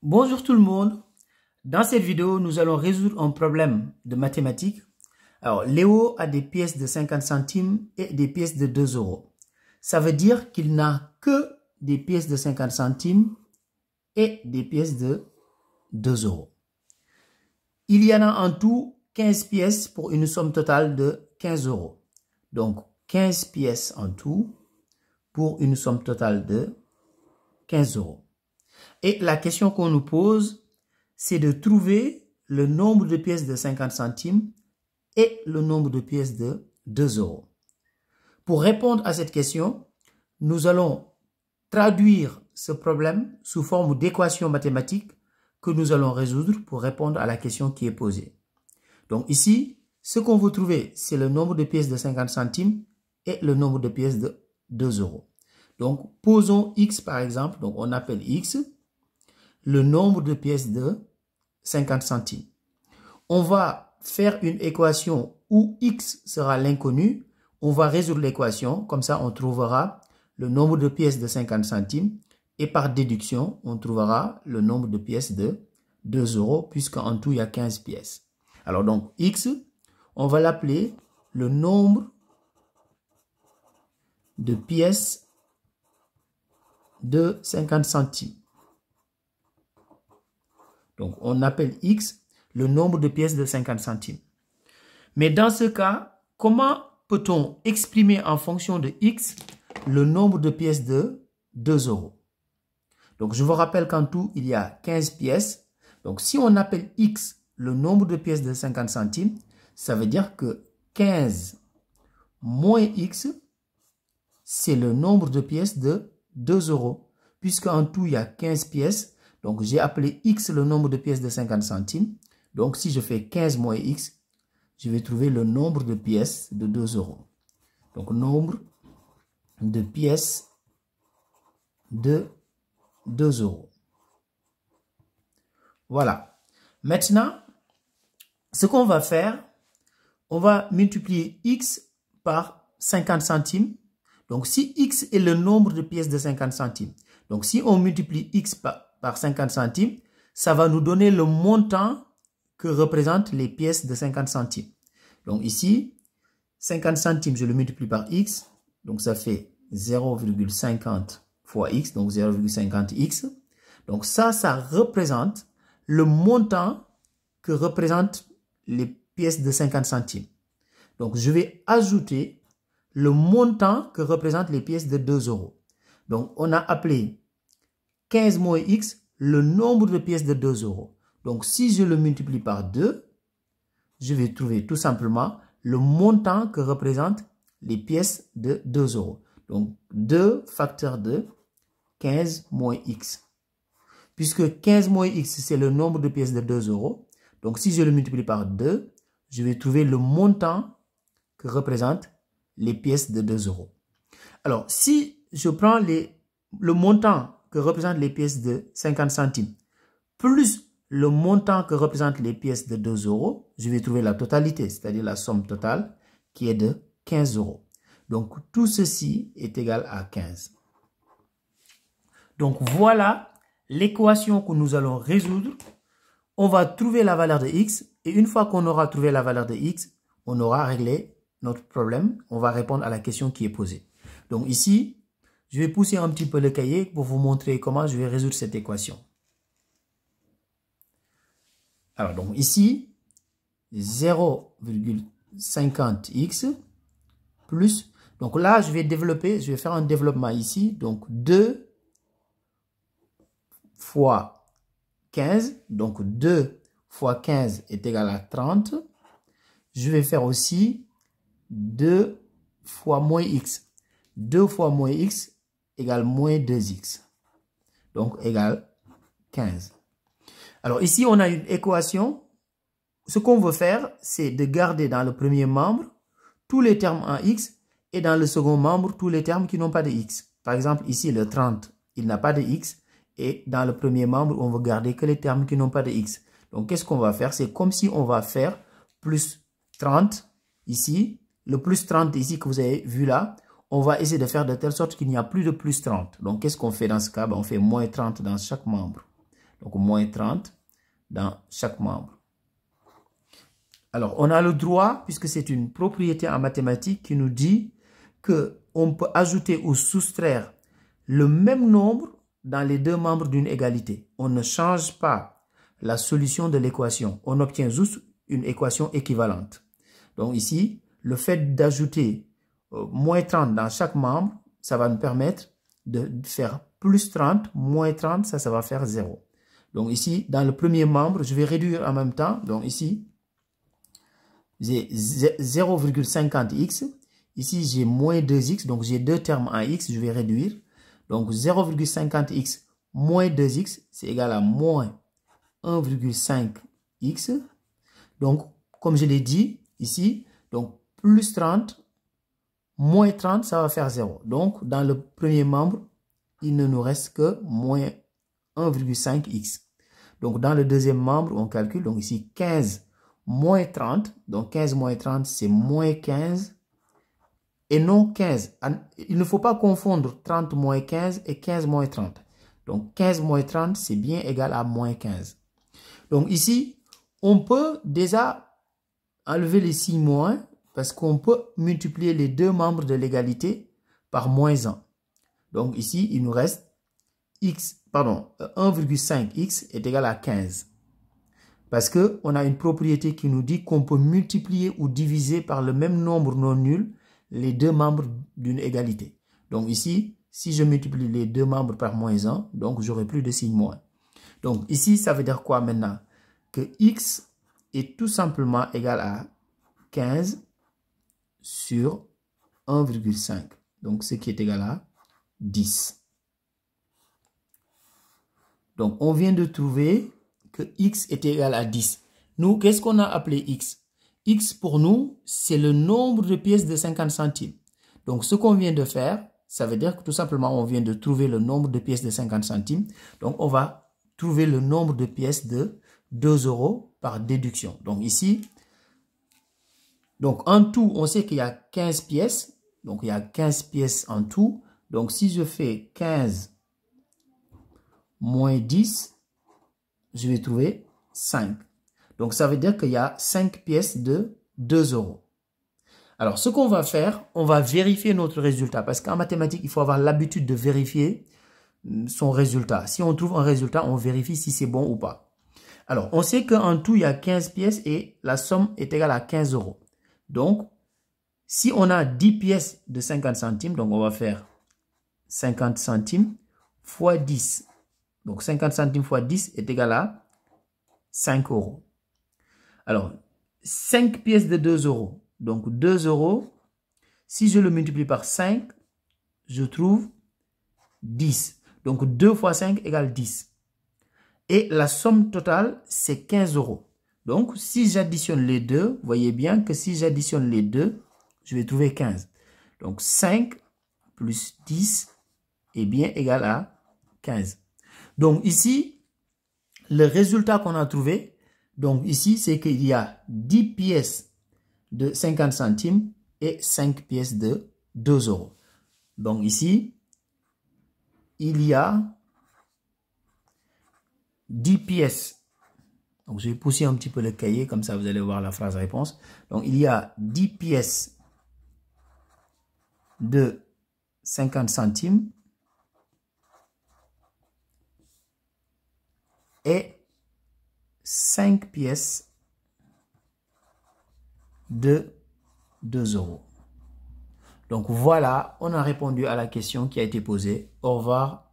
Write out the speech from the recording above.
Bonjour tout le monde. Dans cette vidéo, nous allons résoudre un problème de mathématiques. Alors, Léo a des pièces de 50 centimes et des pièces de 2 euros. Ça veut dire qu'il n'a que des pièces de 50 centimes et des pièces de 2 euros. Il y en a en tout 15 pièces pour une somme totale de 15 euros. Donc, 15 pièces en tout pour une somme totale de 15 euros. Et la question qu'on nous pose, c'est de trouver le nombre de pièces de 50 centimes et le nombre de pièces de 2 euros. Pour répondre à cette question, nous allons traduire ce problème sous forme d'équation mathématique que nous allons résoudre pour répondre à la question qui est posée. Donc ici, ce qu'on veut trouver, c'est le nombre de pièces de 50 centimes et le nombre de pièces de 2 euros. Donc, posons x par exemple, donc on appelle x le nombre de pièces de 50 centimes. On va faire une équation où x sera l'inconnu. On va résoudre l'équation, comme ça on trouvera le nombre de pièces de 50 centimes et par déduction, on trouvera le nombre de pièces de 2 euros puisqu'en tout il y a 15 pièces. Alors donc x, on va l'appeler le nombre de pièces de 50 centimes. Donc, on appelle x le nombre de pièces de 50 centimes. Mais dans ce cas, comment peut-on exprimer en fonction de x le nombre de pièces de 2 euros? Donc, je vous rappelle qu'en tout, il y a 15 pièces. Donc, si on appelle x le nombre de pièces de 50 centimes, ça veut dire que 15 moins x, c'est le nombre de pièces de 2 euros. Puisqu'en tout, il y a 15 pièces. Donc, j'ai appelé x le nombre de pièces de 50 centimes. Donc, si je fais 15 moins x, je vais trouver le nombre de pièces de 2 euros. Donc, nombre de pièces de 2 euros. Voilà. Maintenant, ce qu'on va faire, on va multiplier x par 50 centimes. Donc, si x est le nombre de pièces de 50 centimes, donc si on multiplie x par 50 centimes, ça va nous donner le montant que représentent les pièces de 50 centimes. Donc ici, 50 centimes, je le multiplie par x, donc ça fait 0,50 fois x, donc 0,50x. Donc ça représente le montant que représentent les pièces de 50 centimes. Donc je vais ajouter le montant que représentent les pièces de 2 euros. Donc on a appelé 15 moins x le nombre de pièces de 2 euros. Donc, si je le multiplie par 2, je vais trouver tout simplement le montant que représentent les pièces de 2 euros. Donc, 2 facteur de 15 moins x. Puisque 15 moins x, c'est le nombre de pièces de 2 euros. Donc, si je le multiplie par 2, je vais trouver le montant que représentent les pièces de 2 euros. Alors, si je prends le montant que représentent les pièces de 50 centimes, plus le montant que représentent les pièces de 2 euros, je vais trouver la totalité, c'est-à-dire la somme totale qui est de 15 euros. Donc, tout ceci est égal à 15. Donc, voilà l'équation que nous allons résoudre. On va trouver la valeur de x et une fois qu'on aura trouvé la valeur de x, on aura réglé notre problème. On va répondre à la question qui est posée. Donc, ici, je vais pousser un petit peu le cahier pour vous montrer comment je vais résoudre cette équation. Alors, donc ici, 0,50x plus, donc là, je vais faire un développement ici. Donc, 2 fois 15, donc 2 fois 15 est égal à 30. Je vais faire aussi 2 fois moins x. 2 fois moins x égale moins 2x. Donc, égale 15. Alors, ici, on a une équation. Ce qu'on veut faire, c'est de garder dans le premier membre tous les termes en x et dans le second membre tous les termes qui n'ont pas de x. Par exemple, ici, le 30, il n'a pas de x. Et dans le premier membre, on veut garder que les termes qui n'ont pas de x. Donc, qu'est-ce qu'on va faire? C'est comme si on va faire plus 30 ici. Le plus 30 ici que vous avez vu là, on va essayer de faire de telle sorte qu'il n'y a plus de plus 30. Donc, qu'est-ce qu'on fait dans ce cas? On fait moins 30 dans chaque membre. Donc, moins 30 dans chaque membre. Alors, on a le droit, puisque c'est une propriété en mathématiques qui nous dit qu'on peut ajouter ou soustraire le même nombre dans les deux membres d'une égalité. On ne change pas la solution de l'équation. On obtient juste une équation équivalente. Donc ici, le fait d'ajouter moins 30 dans chaque membre, ça va nous permettre de faire plus 30, moins 30, ça va faire 0. Donc ici, dans le premier membre, je vais réduire en même temps. Donc ici, j'ai 0,50x. Ici, j'ai moins 2x, donc j'ai deux termes en x, je vais réduire. Donc 0,50x moins 2x, c'est égal à moins 1,5x. Donc, comme je l'ai dit ici, donc plus 30, moins 30, ça va faire 0. Donc, dans le premier membre, il ne nous reste que moins 1,5x. Donc, dans le deuxième membre, on calcule, donc ici 15 moins 30. Donc, 15 moins 30, c'est moins 15 et non 15. Il ne faut pas confondre 30 moins 15 et 15 moins 30. Donc, 15 moins 30, c'est bien égal à moins 15. Donc, ici, on peut déjà enlever les signes moins parce qu'on peut multiplier les deux membres de l'égalité par moins 1. Donc, ici, il nous reste 1,5x est égal à 15. Parce qu'on a une propriété qui nous dit qu'on peut multiplier ou diviser par le même nombre non nul les deux membres d'une égalité. Donc ici, si je multiplie les deux membres par moins 1, donc j'aurai plus de signe moins. Donc ici, ça veut dire quoi maintenant? Que x est tout simplement égal à 15 sur 1,5. Donc ce qui est égal à 10. Donc on vient de trouver que x est égal à 10. Nous, qu'est-ce qu'on a appelé x? X pour nous, c'est le nombre de pièces de 50 centimes. Donc ce qu'on vient de faire, ça veut dire que tout simplement on vient de trouver le nombre de pièces de 50 centimes. Donc on va trouver le nombre de pièces de 2 € par déduction. Donc ici, donc en tout, on sait qu'il y a 15 pièces. Donc il y a 15 pièces en tout. Donc si je fais 15 moins 10, je vais trouver 5. Donc ça veut dire qu'il y a 5 pièces de 2 €. Alors ce qu'on va faire, on va vérifier notre résultat. Parce qu'en mathématiques, il faut avoir l'habitude de vérifier son résultat. Si on trouve un résultat, on vérifie si c'est bon ou pas. Alors on sait qu'en tout, il y a 15 pièces et la somme est égale à 15 €. Donc si on a 10 pièces de 50 centimes, donc on va faire 50 centimes fois 10. Donc 50 centimes fois 10 est égal à 5 €. Alors, 5 pièces de 2 €. Donc 2 €, si je le multiplie par 5, je trouve 10. Donc 2 fois 5 égale 10. Et la somme totale, c'est 15 €. Donc si j'additionne les deux, vous voyez bien que si j'additionne les deux, je vais trouver 15. Donc 5 plus 10 est bien égal à 15. Donc ici, le résultat qu'on a trouvé, donc ici, c'est qu'il y a 10 pièces de 50 centimes et 5 pièces de 2 €. Donc ici, il y a 10 pièces. Donc je vais pousser un petit peu le cahier, comme ça vous allez voir la phrase réponse. Donc il y a 10 pièces de 50 centimes et 5 pièces de 2 €. Donc voilà, on a répondu à la question qui a été posée. Au revoir.